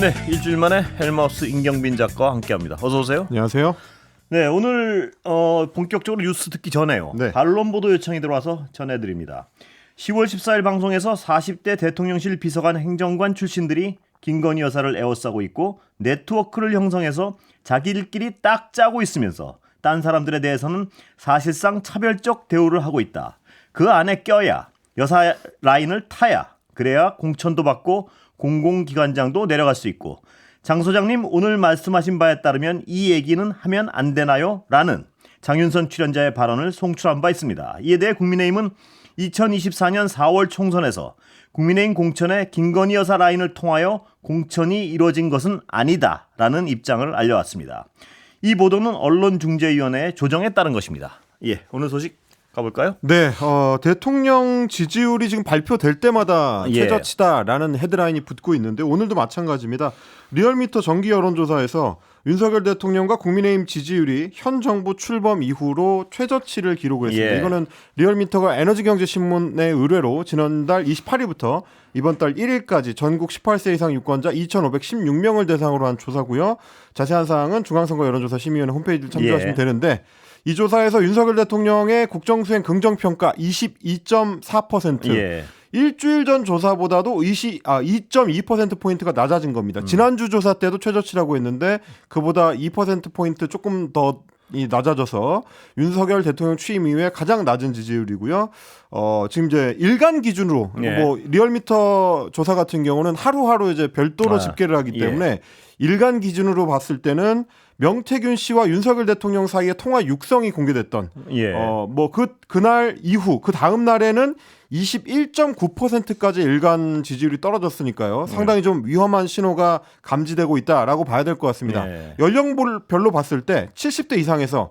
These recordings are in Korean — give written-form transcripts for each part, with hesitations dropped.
네, 일주일 만에 헬마우스 임경빈 작가와 함께합니다. 어서 오세요. 안녕하세요. 네, 오늘 본격적으로 뉴스 듣기 전에요. 네. 반론 보도 요청이 들어와서 전해드립니다. 10월 14일 방송에서 40대 대통령실 비서관 행정관 출신들이 김건희 여사를 에워싸고 있고 네트워크를 형성해서 자기들끼리 딱 짜고 있으면서 딴 사람들에 대해서는 사실상 차별적 대우를 하고 있다. 그 안에 껴야 여사 라인을 타야 그래야 공천도 받고 공공기관장도 내려갈 수 있고 장 소장님 오늘 말씀하신 바에 따르면 이 얘기는 하면 안 되나요? 라는 장윤선 출연자의 발언을 송출한 바 있습니다. 이에 대해 국민의힘은 2024년 4월 총선에서 국민의힘 공천에 김건희 여사 라인을 통하여 공천이 이루어진 것은 아니다라는 입장을 알려왔습니다. 이 보도는 언론중재위원회의 조정에 따른 것입니다. 예, 오늘 소식 가볼까요? 네, 대통령 지지율이 지금 발표될 때마다 예. 최저치다라는 헤드라인이 붙고 있는데 오늘도 마찬가지입니다. 리얼미터 정기 여론조사에서 윤석열 대통령과 국민의힘 지지율이 현 정부 출범 이후로 최저치를 기록했습니다. 예. 이거는 리얼미터가 에너지경제신문의 의뢰로 지난달 28일부터 이번 달 1일까지 전국 18세 이상 유권자 2,516명을 대상으로 한 조사고요. 자세한 사항은 중앙선거여론조사심의위원회 홈페이지를 참조하시면 예. 되는데 이 조사에서 윤석열 대통령의 국정수행 긍정평가 22.4%, 예. 일주일 전 조사보다도 2.2%포인트가 낮아진 겁니다. 지난주 조사 때도 최저치라고 했는데 그보다 2%포인트 조금 더 낮아져서 윤석열 대통령 취임 이후에 가장 낮은 지지율이고요. 지금 이제 일간 기준으로 예. 뭐 리얼미터 조사 같은 경우는 하루하루 이제 별도로 집계를 하기 때문에 일간 기준으로 봤을 때는 명태균 씨와 윤석열 대통령 사이의 통화 육성이 공개됐던 예. 그날 이후 그 다음 날에는 21.9%까지 일간 지지율이 떨어졌으니까요. 상당히 좀 위험한 신호가 감지되고 있다라고 봐야 될 것 같습니다. 예. 연령별로 봤을 때 70대 이상에서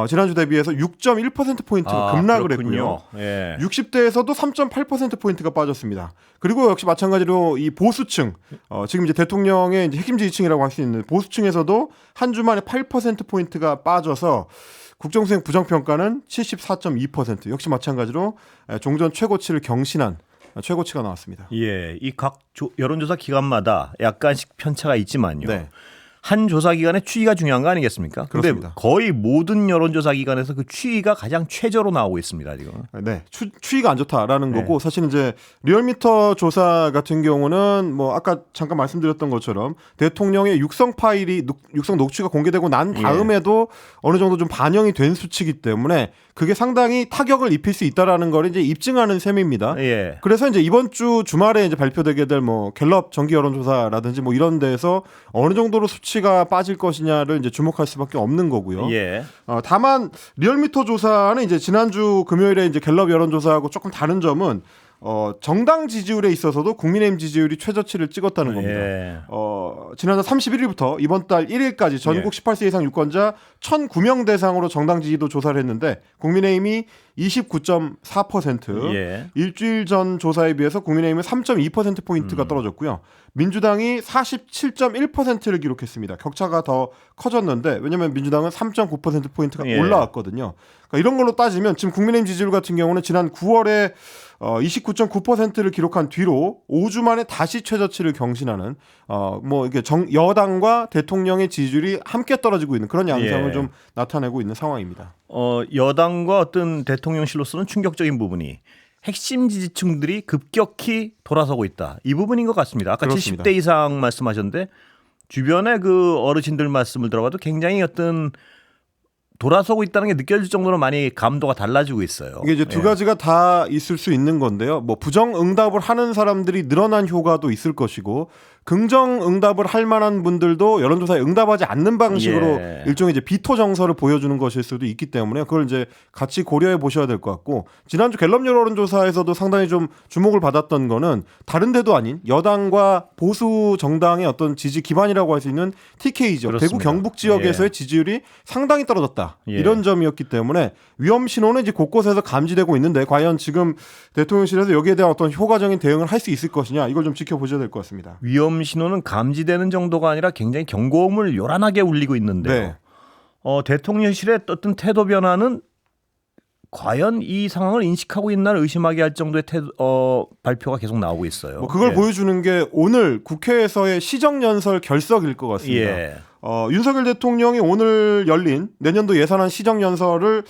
지난주 대비해서 6.1%포인트가 급락을 그렇군요. 했고요. 예. 60대에서도 3.8%포인트가 빠졌습니다. 그리고 역시 마찬가지로 이 보수층, 지금 이제 대통령의 이제 핵심 지지층이라고 할 수 있는 보수층에서도 한 주 만에 8%포인트가 빠져서 국정수행 부정평가는 74.2%, 역시 마찬가지로 종전 최고치를 경신한 최고치가 나왔습니다. 예, 이 각 여론조사 기관마다 약간씩 편차가 있지만요. 네. 한 조사 기관의 추이가 중요한 거 아니겠습니까? 그런데 그렇습니다. 거의 모든 여론조사 기관에서 그 추이가 가장 최저로 나오고 있습니다. 지금. 네, 추이가 안 좋다라는 네. 거고 사실 이제 리얼미터 조사 같은 경우는 뭐 아까 잠깐 말씀드렸던 것처럼 대통령의 육성 파일이 육성 녹취가 공개되고 난 다음에도 어느 정도 좀 반영이 된 수치이기 때문에 그게 상당히 타격을 입힐 수 있다라는 걸 이제 입증하는 셈입니다. 예. 그래서 이제 이번 주 주말에 이제 발표되게 될 뭐 갤럽 정기 여론조사라든지 뭐 이런 데에서 어느 정도로 수치가 빠질 것이냐를 이제 주목할 수밖에 없는 거고요. 예. 다만 리얼미터 조사는 이제 지난주 금요일에 이제 갤럽 여론조사하고 조금 다른 점은 정당 지지율에 있어서도 국민의힘 지지율이 최저치를 찍었다는 겁니다. 예. 지난달 31일부터 이번 달 1일까지 전국 18세 이상 유권자 1,009명 대상으로 정당 지지도 조사를 했는데 국민의힘이 29.4%, 예. 일주일 전 조사에 비해서 국민의힘은 3.2%포인트가 떨어졌고요. 민주당이 47.1%를 기록했습니다. 격차가 더 커졌는데 왜냐하면 민주당은 3.9%포인트가 예. 올라왔거든요. 그러니까 이런 걸로 따지면 지금 국민의힘 지지율 같은 경우는 지난 9월에 29.9%를 기록한 뒤로 5주 만에 다시 최저치를 경신하는 이게 여당과 대통령의 지지율이 함께 떨어지고 있는 그런 양상을 좀 나타내고 있는 상황입니다. 여당과 어떤 대통령실로서는 충격적인 부분이 핵심 지지층들이 급격히 돌아서고 있다. 이 부분인 것 같습니다. 아까 그렇습니다. 70대 이상 말씀하셨는데 주변에 그 어르신들 말씀을 들어봐도 굉장히 어떤 돌아서고 있다는 게 느껴질 정도로 많이 감도가 달라지고 있어요. 이게 이제 두 가지가 다 있을 수 있는 건데요. 뭐 부정 응답을 하는 사람들이 늘어난 효과도 있을 것이고 긍정 응답을 할 만한 분들도 여론조사에 응답하지 않는 방식으로 일종의 이제 비토 정서를 보여주는 것일 수도 있기 때문에 그걸 이제 같이 고려해 보셔야 될 것 같고 지난주 갤럽 여론조사에서도 상당히 좀 주목을 받았던 거는 다른 데도 아닌 여당과 보수 정당의 어떤 지지 기반이라고 할 수 있는 TK 지역, 그렇습니다. 대구 경북 지역에서의 지지율이 상당히 떨어졌다. 이런 점이었기 때문에 위험 신호는 이제 곳곳에서 감지되고 있는데 과연 지금 대통령실에서 여기에 대한 어떤 효과적인 대응을 할 수 있을 것이냐 이걸 좀 지켜보셔야 될 것 같습니다. 위험 신호는 감지되는 정도가 아니라 굉장히 경고음을 요란하게 울리고 있는데요. 네. 대통령실의 어떤 태도 변화는 과연 이 상황을 인식하고 있나를 의심하게 할 정도의 발표가 계속 나오고 있어요. 뭐 그걸 보여주는 게 오늘 국회에서의 시정연설 결석일 것 같습니다. 예. 윤석열 대통령이 오늘 열린 내년도 예산안 시정연설을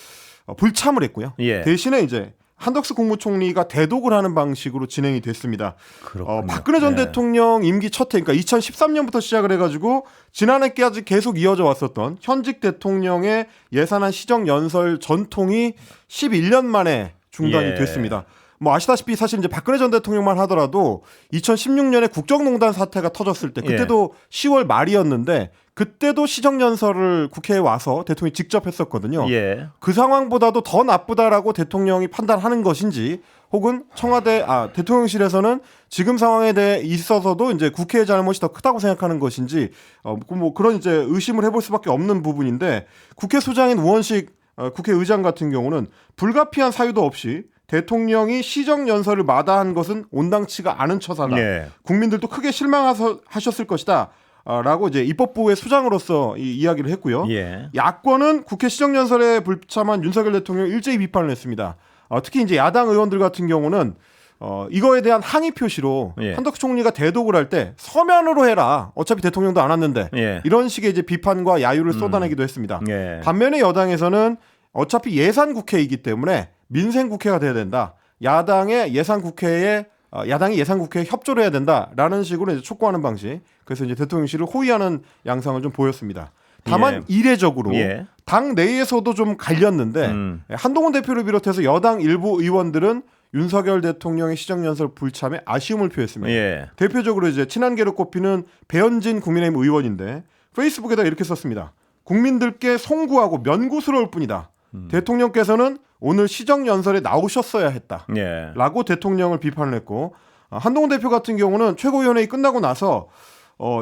불참을 했고요. 예. 대신에 이제 한덕수 국무총리가 대독을 하는 방식으로 진행이 됐습니다. 그렇군요. 박근혜 전 예. 대통령 임기 첫 해, 그러니까 2013년부터 시작을 해가지고 지난해까지 계속 이어져 왔었던 현직 대통령의 예산안 시정연설 전통이 11년 만에 중단이 예. 됐습니다. 뭐 아시다시피 사실 이제 박근혜 전 대통령만 하더라도 2016년에 국정농단 사태가 터졌을 때 그때도 10월 말이었는데 그때도 시정연설을 국회에 와서 대통령이 직접 했었거든요. 예. 그 상황보다도 더 나쁘다라고 대통령이 판단하는 것인지 혹은 대통령실에서는 지금 상황에 대해 있어서도 이제 국회의 잘못이 더 크다고 생각하는 것인지 뭐 그런 이제 의심을 해볼 수밖에 없는 부분인데 국회 소장인 우원식 국회의장 같은 경우는 불가피한 사유도 없이 대통령이 시정연설을 마다한 것은 온당치가 않은 처사다. 예. 국민들도 크게 실망하셨을 것이다. 라고 이제 입법부의 수장으로서 이야기를 했고요. 예. 야권은 국회 시정연설에 불참한 윤석열 대통령 일제히 비판을 했습니다. 특히 이제 야당 의원들 같은 경우는 이거에 대한 항의 표시로 예. 한덕수 총리가 대독을 할 때 서면으로 해라. 어차피 대통령도 안 왔는데 예. 이런 식의 이제 비판과 야유를 쏟아내기도 했습니다. 예. 반면에 여당에서는 어차피 예산 국회이기 때문에 민생 국회가 돼야 된다. 야당이 예산 국회에 협조를 해야 된다라는 식으로 이제 촉구하는 방식. 그래서 이제 대통령실을 호위하는 양상을 좀 보였습니다. 다만 이례적으로 당 내에서도 좀 갈렸는데 한동훈 대표를 비롯해서 여당 일부 의원들은 윤석열 대통령의 시정연설 불참에 아쉬움을 표했습니다. 예. 대표적으로 이제 친한계로 꼽히는 배현진 국민의힘 의원인데 페이스북에다 이렇게 썼습니다. 국민들께 송구하고 면구스러울 뿐이다. 대통령께서는 오늘 시정연설에 나오셨어야 했다. 예. 라고 대통령을 비판을 했고 한동훈 대표 같은 경우는 최고위원회의 끝나고 나서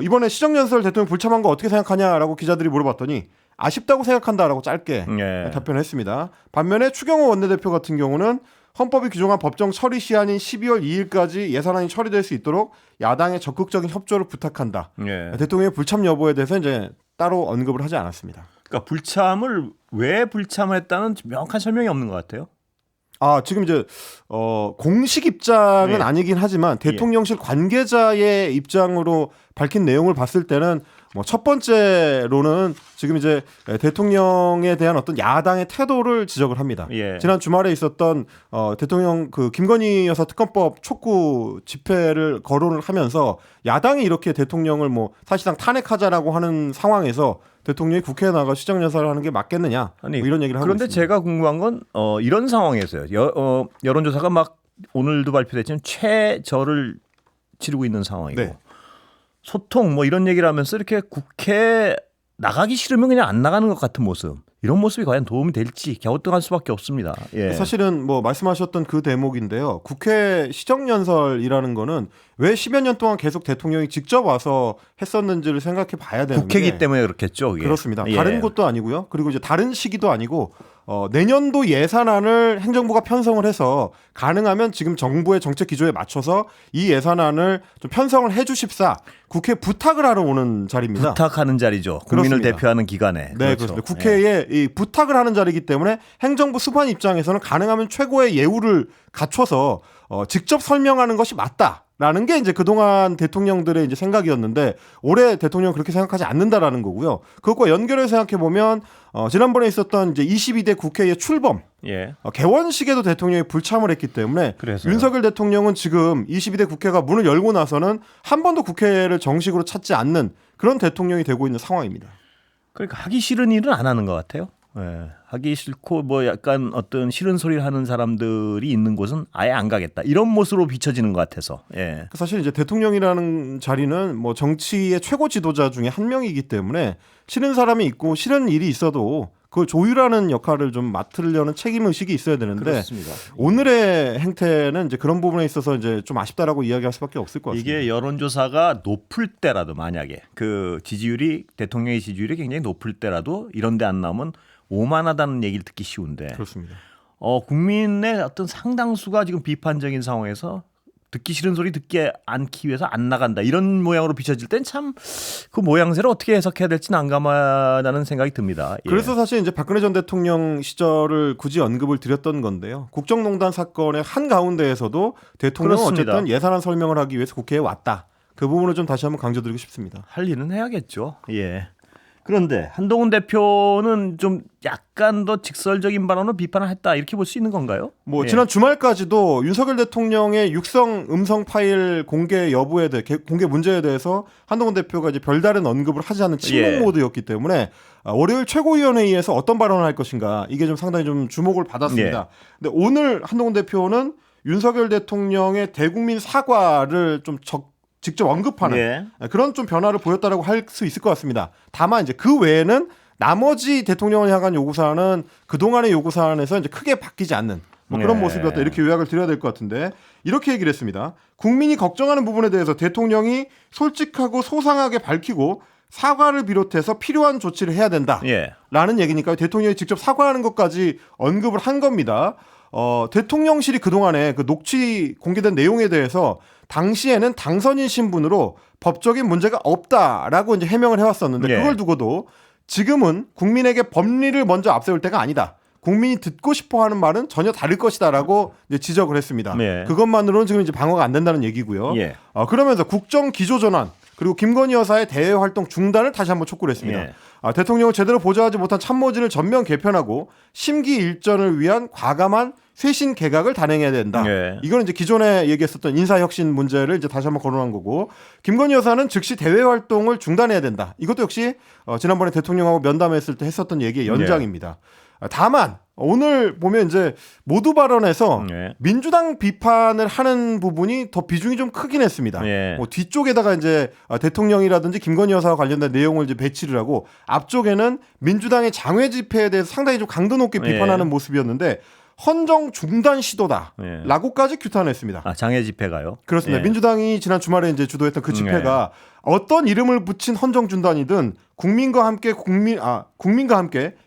이번에 시정연설 대통령 불참한 거 어떻게 생각하냐라고 기자들이 물어봤더니 아쉽다고 생각한다라고 짧게 답변했습니다. 반면에 추경호 원내대표 같은 경우는 헌법이 규정한 법정 처리 시한인 12월 2일까지 예산안이 처리될 수 있도록 야당의 적극적인 협조를 부탁한다. 대통령의 불참 여부에 대해서 이제 따로 언급을 하지 않았습니다. 그러니까 왜 불참을 했다는 명확한 설명이 없는 것 같아요. 지금 이제 공식 입장은 아니긴 하지만 대통령실 관계자의 입장으로 밝힌 내용을 봤을 때는 뭐 첫 번째로는 지금 이제 대통령에 대한 어떤 야당의 태도를 지적을 합니다. 지난 주말에 있었던 대통령 그 김건희 여사 특검법 촉구 집회를 거론을 하면서 야당이 이렇게 대통령을 뭐 사실상 탄핵하자라고 하는 상황에서 대통령이 국회에 나가 시정연설을 하는 게 맞겠느냐 뭐 이런 얘기를 하고 그런데 있습니다. 제가 궁금한 건 이런 상황에서요. 여론조사가 막 오늘도 발표됐지만 최저를 치르고 있는 상황이고 소통 뭐 이런 얘기를 하면서 이렇게 국회 나가기 싫으면 그냥 안 나가는 것 같은 모습. 이런 모습이 과연 도움이 될지 갸우뚱할 수밖에 없습니다. 사실은 뭐 말씀하셨던 그 대목인데요. 국회 시정연설이라는 거는 왜 10여 년 동안 계속 대통령이 직접 와서 했었는지를 생각해 봐야 되는데 국회이기 때문에 그렇겠죠. 그게. 그렇습니다. 다른 곳도 아니고요. 그리고 이제 다른 시기도 아니고 내년도 예산안을 행정부가 편성을 해서 가능하면 지금 정부의 정책 기조에 맞춰서 이 예산안을 좀 편성을 해 주십사 국회 부탁을 하러 오는 자리입니다. 부탁하는 자리죠. 국민을 그렇습니다. 대표하는 기관에. 네, 그렇죠. 그렇습니다. 국회에 이 부탁을 하는 자리이기 때문에 행정부 수반 입장에서는 가능하면 최고의 예우를 갖춰서 직접 설명하는 것이 맞다라는 게 이제 그동안 대통령들의 이제 생각이었는데 올해 대통령은 그렇게 생각하지 않는다라는 거고요. 그것과 연결해서 생각해 보면 지난번에 있었던 이제 22대 국회의 출범 개원식에도 대통령이 불참을 했기 때문에 그래서요. 윤석열 대통령은 지금 22대 국회가 문을 열고 나서는 한 번도 국회를 정식으로 찾지 않는 그런 대통령이 되고 있는 상황입니다. 그러니까 하기 싫은 일은 안 하는 것 같아요. 하기 싫고 뭐 약간 어떤 싫은 소리를 하는 사람들이 있는 곳은 아예 안 가겠다. 이런 모습으로 비춰지는 것 같아서. 사실 이제 대통령이라는 자리는 뭐 정치의 최고 지도자 중에 한 명이기 때문에 싫은 사람이 있고 싫은 일이 있어도 그걸 조율하는 역할을 좀 맡으려는 책임 의식이 있어야 되는데 그렇습니다. 오늘의 행태는 이제 그런 부분에 있어서 이제 좀 아쉽다라고 이야기할 수밖에 없을 것 같습니다. 이게 여론조사가 높을 때라도 만약에 그 지지율이 대통령의 지지율이 굉장히 높을 때라도 이런데 안 나오면 오만하다는 얘기를 듣기 쉬운데 그렇습니다. 국민의 어떤 상당수가 지금 비판적인 상황에서 듣기 싫은 소리 듣기 않기 위해서 안 나간다 이런 모양으로 비춰질 땐 참 그 모양새를 어떻게 해석해야 될지 난감하다는 생각이 듭니다. 예. 그래서 사실 이제 박근혜 전 대통령 시절을 굳이 언급을 드렸던 건데요. 국정농단 사건의 한 가운데에서도 대통령은 그렇습니다. 어쨌든 예산안 설명을 하기 위해서 국회에 왔다. 그 부분을 좀 다시 한번 강조드리고 싶습니다. 할 일은 해야겠죠. 예. 그런데 한동훈 대표는 좀 약간 더 직설적인 발언으로 비판을 했다 이렇게 볼 수 있는 건가요? 뭐 예. 지난 주말까지도 윤석열 대통령의 육성 음성 파일 공개 여부에 대해 공개 문제에 대해서 한동훈 대표가 이제 별다른 언급을 하지 않는 침묵 예. 모드였기 때문에 월요일 최고위원회의에서 어떤 발언을 할 것인가 이게 좀 상당히 좀 주목을 받았습니다. 예. 근데 오늘 한동훈 대표는 윤석열 대통령의 대국민 사과를 좀 직접 언급하는 예. 그런 좀 변화를 보였다라고 할 수 있을 것 같습니다. 다만 이제 그 외에는 나머지 대통령을 향한 요구사항은 그동안의 요구사항에서 이제 크게 바뀌지 않는 뭐 그런 네. 모습이었다 이렇게 요약을 드려야 될 것 같은데 이렇게 얘기를 했습니다. 국민이 걱정하는 부분에 대해서 대통령이 솔직하고 소상하게 밝히고 사과를 비롯해서 필요한 조치를 해야 된다. 예. 라는 얘기니까요. 대통령이 직접 사과하는 것까지 언급을 한 겁니다. 대통령실이 그동안에 그 녹취 공개된 내용에 대해서 당시에는 당선인 신분으로 법적인 문제가 없다라고 이제 해명을 해왔었는데 예. 그걸 두고도 지금은 국민에게 법리를 먼저 앞세울 때가 아니다. 국민이 듣고 싶어하는 말은 전혀 다를 것이다라고 이제 지적을 했습니다. 예. 그것만으로는 지금 이제 방어가 안 된다는 얘기고요. 예. 그러면서 국정 기조 전환 그리고 김건희 여사의 대외 활동 중단을 다시 한번 촉구를 했습니다. 예. 대통령을 제대로 보좌하지 못한 참모진을 전면 개편하고 심기 일전을 위한 과감한 쇄신 개각을 단행해야 된다. 예. 이거는 이제 기존에 얘기했었던 인사혁신 문제를 이제 다시 한번 거론한 거고 김건희 여사는 즉시 대외 활동을 중단해야 된다. 이것도 역시 지난번에 대통령하고 면담했을 때 했었던 얘기의 연장입니다. 다만 오늘 보면 이제 모두 발언에서 예. 민주당 비판을 하는 부분이 더 비중이 좀 크긴 했습니다. 예. 뒤쪽에다가 이제 대통령이라든지 김건희 여사와 관련된 내용을 이제 배치를 하고 앞쪽에는 민주당의 장외 집회에 대해서 상당히 좀 강도 높게 비판하는 예. 모습이었는데 헌정 중단 시도다라고까지 규탄했습니다. 아, 장애 집회가요? 그렇습니다. 예. 민주당이 지난 주말에 이제 주도했던 그 집회가 어떤 이름을 붙인 헌정 중단이든 국민과 함께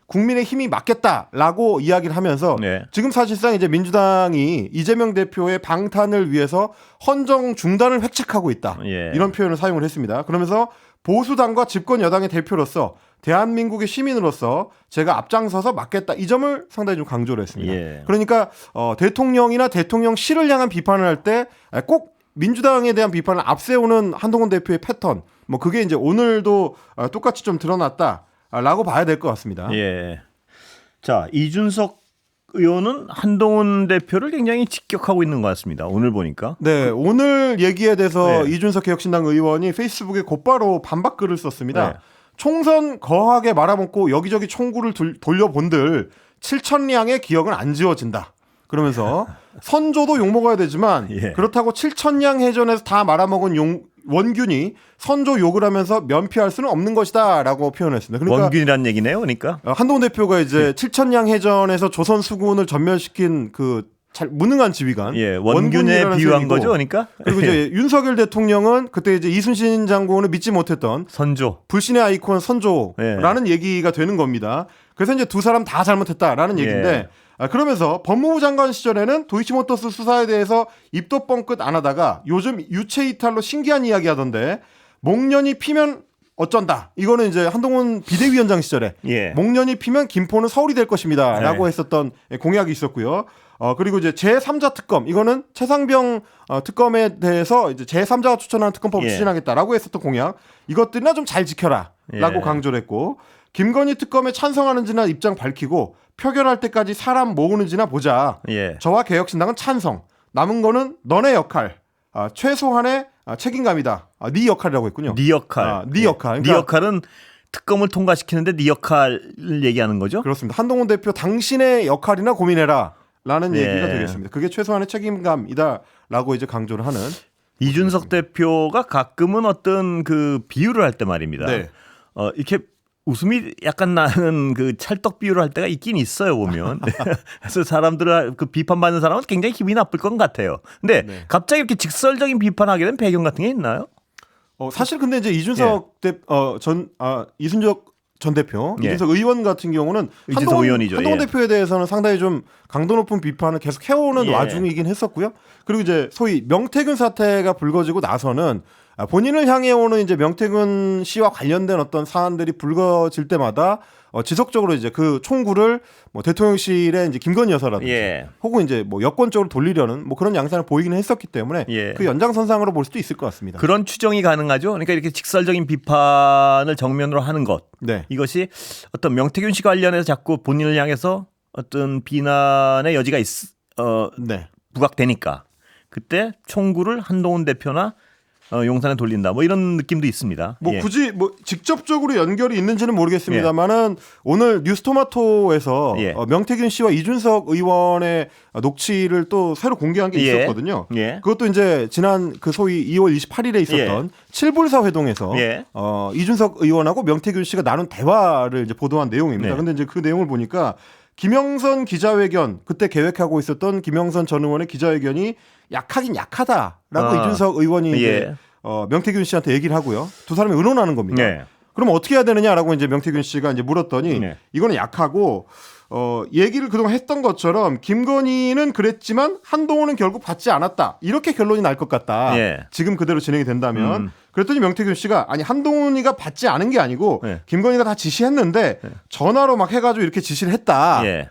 국민의 힘이 맞겠다라고 이야기를 하면서 네. 지금 사실상 이제 민주당이 이재명 대표의 방탄을 위해서 헌정 중단을 획책하고 있다. 예. 이런 표현을 사용을 했습니다. 그러면서 보수당과 집권 여당의 대표로서 대한민국의 시민으로서 제가 앞장서서 맡겠다. 이 점을 상당히 좀 강조를 했습니다. 예. 그러니까 대통령이나 대통령실을 향한 비판을 할 때 꼭 민주당에 대한 비판을 앞세우는 한동훈 대표의 패턴 뭐 그게 이제 오늘도 똑같이 좀 드러났다라고 봐야 될 것 같습니다. 예. 자, 이준석 의원은 한동훈 대표를 굉장히 직격하고 있는 것 같습니다. 오늘 보니까. 네, 오늘 얘기에 대해서 네. 이준석 개혁신당 의원이 페이스북에 곧바로 반박 글을 썼습니다. 네. 총선 거하게 말아먹고 여기저기 총구를 돌려본들 7천량의 기억은 안 지워진다. 그러면서 선조도 욕먹어야 되지만 예. 그렇다고 7천량 해전에서 다 말아먹은 원균이 선조 욕을 하면서 면피할 수는 없는 것이다 라고 표현했습니다. 그러니까 원균이란 얘기네요. 그러니까. 한동훈 대표가 이제 7천량 해전에서 조선 수군을 전멸시킨 그 무능한 지휘관 예, 원균에 원균이라는 비유한 셈이고, 거죠. 그러니까. 그리고 이제 윤석열 대통령은 그때 이제 이순신 장군을 믿지 못했던 선조. 불신의 아이콘 선조라는 얘기가 되는 겁니다. 그래서 이제 두 사람 다 잘못했다라는 얘기인데 그러면서 법무부 장관 시절에는 도이치모터스 수사에 대해서 입도 뻥끗 안 하다가 요즘 유체 이탈로 신기한 이야기 하던데 목련이 피면 어쩐다. 이거는 이제 한동훈 비대위원장 시절에 예. 목련이 피면 김포는 서울이 될 것입니다라고 네. 했었던 공약이 있었고요. 그리고 이제 제3자 특검 이거는 최상병 특검에 대해서 이제 제3자가 추천하는 특검법을 예. 추진하겠다라고 했었던 공약 이것들이나 좀 잘 지켜라라고 예. 강조를 했고 김건희 특검에 찬성하는지나 입장 밝히고 표결할 때까지 사람 모으는지나 보자. 예. 저와 개혁신당은 찬성. 남은 거는 너네 역할. 최소한의 책임감이다. 네 역할이라고 했군요. 네 역할. 네 역할. 네 역할은 특검을 통과시키는데 네 역할을 얘기하는 거죠? 그렇습니다. 한동훈 대표 당신의 역할이나 고민해라. 라는 예. 얘기가 되겠습니다. 그게 최소한의 책임감이다라고 이제 강조를 하는. 이준석 대표가 가끔은 어떤 그 비유를 할 때 말입니다. 네. 이렇게 웃음이 약간 나는 그 찰떡 비유를 할 때가 있긴 있어요, 보면. 그래서 사람들을 그 비판받는 사람은 굉장히 기분이 나쁠 것 같아요. 근데 네. 갑자기 이렇게 직설적인 비판하게 된 배경 같은 게 있나요? 사실 근데 이제 이준석 전 대표, 예. 이준석 의원 같은 경우는 이준석 의원이죠. 한동훈 예. 대표에 대해서는 상당히 좀 강도 높은 비판을 계속 해오는 예. 와중이긴 했었고요. 그리고 이제 소위 명태균 사태가 불거지고 나서는 본인을 향해 오는 이제 명태균 씨와 관련된 어떤 사안들이 불거질 때마다 지속적으로 이제 그 총구를 뭐 대통령실의 이제 김건희 여사라든지 예. 혹은 이제 뭐 여권 쪽으로 돌리려는 뭐 그런 양상을 보이기는 했었기 때문에 예. 그 연장선상으로 볼 수도 있을 것 같습니다. 그런 추정이 가능하죠. 그러니까 이렇게 직설적인 비판을 정면으로 하는 것. 네. 이것이 어떤 명태균 씨 관련해서 자꾸 본인을 향해서 어떤 비난의 여지가 네. 부각되니까 그때 총구를 한동훈 대표나 용산에 돌린다. 뭐 이런 느낌도 있습니다. 뭐 예. 굳이 뭐 직접적으로 연결이 있는지는 모르겠습니다만은 오늘 뉴스토마토에서 예. 명태균 씨와 이준석 의원의 녹취를 또 새로 공개한 게 예. 있었거든요. 예. 그것도 이제 지난 그 소위 2월 28일에 있었던 칠불사 회동에서 예. 이준석 의원하고 명태균 씨가 나눈 대화를 이제 보도한 내용입니다. 네. 근데 이제 그 내용을 보니까 김영선 기자회견 그때 계획하고 있었던 김영선 전 의원의 기자회견이 약하긴 약하다라고 이준석 의원이 예. 이제 명태균 씨한테 얘기를 하고요. 두 사람이 의논하는 겁니다. 네. 그럼 어떻게 해야 되느냐라고 이제 명태균 씨가 이제 물었더니 네. 이거는 약하고 얘기를 그동안 했던 것처럼 김건희는 그랬지만 한동훈은 결국 받지 않았다. 이렇게 결론이 날 것 같다. 예. 지금 그대로 진행이 된다면. 그랬더니 명태균 씨가 아니 한동훈이가 받지 않은 게 아니고 네. 김건희가 다 지시했는데 전화로 막 해가지고 이렇게 지시를 했다. 예.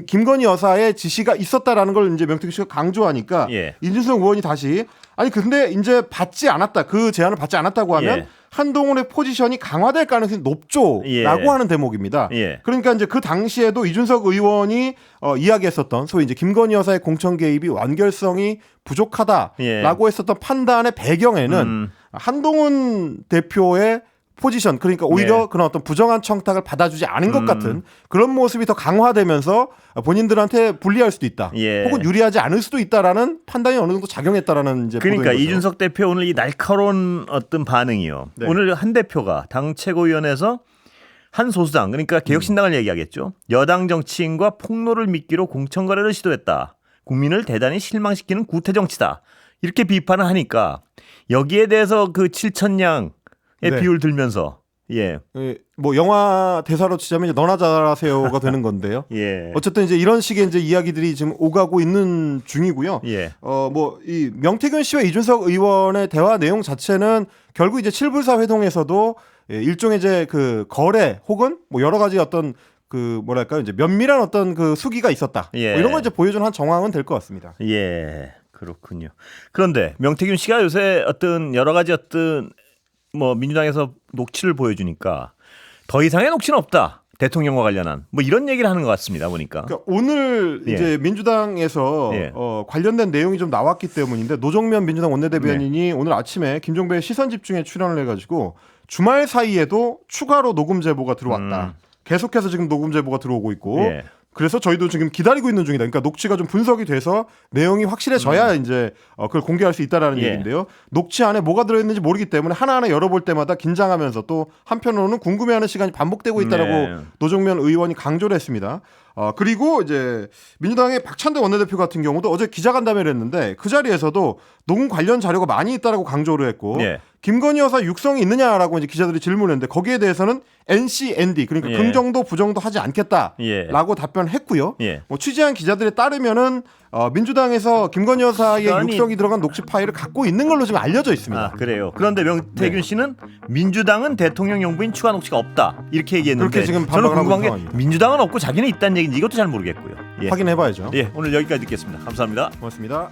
김건희 여사의 지시가 있었다라는 걸 이제 명태균 씨가 강조하니까 예. 이준석 의원이 다시 아니 근데 이제 받지 않았다. 그 제안을 받지 않았다고 하면 예. 한동훈의 포지션이 강화될 가능성이 높죠라고 예. 하는 대목입니다. 예. 그러니까 이제 그 당시에도 이준석 의원이 이야기했었던 소위 이제 김건희 여사의 공천 개입이 완결성이 부족하다라고 예. 했었던 판단의 배경에는 한동훈 대표의 포지션 그러니까 오히려 네. 그런 어떤 부정한 청탁을 받아주지 않은 것 같은 그런 모습이 더 강화되면서 본인들한테 불리할 수도 있다. 예. 혹은 유리하지 않을 수도 있다라는 판단이 어느 정도 작용했다라는 이제 그러니까 보도인 거죠. 이준석 대표 오늘 이 날카로운 어떤 반응이요. 네. 오늘 한 대표가 당 최고위원회에서 한 소수당 그러니까 개혁신당을 얘기하겠죠. 여당 정치인과 폭로를 미끼로 공천 거래를 시도했다. 국민을 대단히 실망시키는 구태 정치다. 이렇게 비판을 하니까 여기에 대해서 그 7천냥의 네. 비율 들면서 뭐 영화 대사로 치자면 이제 너나 잘하세요가 되는 건데요. 예. 어쨌든 이제 이런 식의 이제 이야기들이 지금 오가고 있는 중이고요. 예. 뭐 이 명태균 씨와 이준석 의원의 대화 내용 자체는 결국 이제 칠불사 회동에서도 일종의 이제 그 거래 혹은 뭐 여러 가지 어떤 그 뭐랄까요 이제 면밀한 어떤 그 수기가 있었다. 예. 뭐 이런 걸 이제 보여주는 한 정황은 될 것 같습니다. 예. 그렇군요. 그런데 명태균 씨가 요새 어떤 여러 가지 어떤 뭐 민주당에서 녹취를 보여주니까 더 이상의 녹취는 없다. 대통령과 관련한 뭐 이런 얘기를 하는 것 같습니다. 보니까. 그러니까 오늘 예. 이제 민주당에서 예. 관련된 내용이 좀 나왔기 때문인데 노정면 민주당 원내대변인이 오늘 아침에 김종배의 시선집중에 출연을 해가지고 주말 사이에도 추가로 녹음 제보가 들어왔다. 계속해서 지금 녹음 제보가 들어오고 있고 예. 그래서 저희도 지금 기다리고 있는 중이다. 그러니까 녹취가 좀 분석이 돼서 내용이 확실해져야 이제 그걸 공개할 수 있다라는 예. 얘기인데요. 녹취 안에 뭐가 들어있는지 모르기 때문에 하나하나 열어볼 때마다 긴장하면서 또 한편으로는 궁금해하는 시간이 반복되고 있다라고 네. 노정면 의원이 강조를 했습니다. 그리고 이제 민주당의 박찬대 원내대표 같은 경우도 어제 기자간담회를 했는데 그 자리에서도 녹음 관련 자료가 많이 있다라고 강조를 했고 예. 김건희 여사 육성이 있느냐라고 이제 기자들이 질문했는데 거기에 대해서는 NC&D 그러니까 예. 긍정도 부정도 하지 않겠다라고 예. 답변했고요. 예. 뭐 취재한 기자들에 따르면은 민주당에서 김건희 여사의 시간이- 육성이 들어간 녹취 파일을 갖고 있는 걸로 지금 알려져 있습니다. 아, 그래요. 그런데 명태균 씨는 민주당은 대통령 영부인 추가 녹취가 없다. 이렇게 얘기했는데 그렇게 지금 저는 반박을 궁금한 하고 게 있는 상황입니다. 민주당은 없고 자기는 있다는 얘기인지 이것도 잘 모르겠고요. 예. 확인해봐야죠. 예, 오늘 여기까지 듣겠습니다. 감사합니다. 고맙습니다.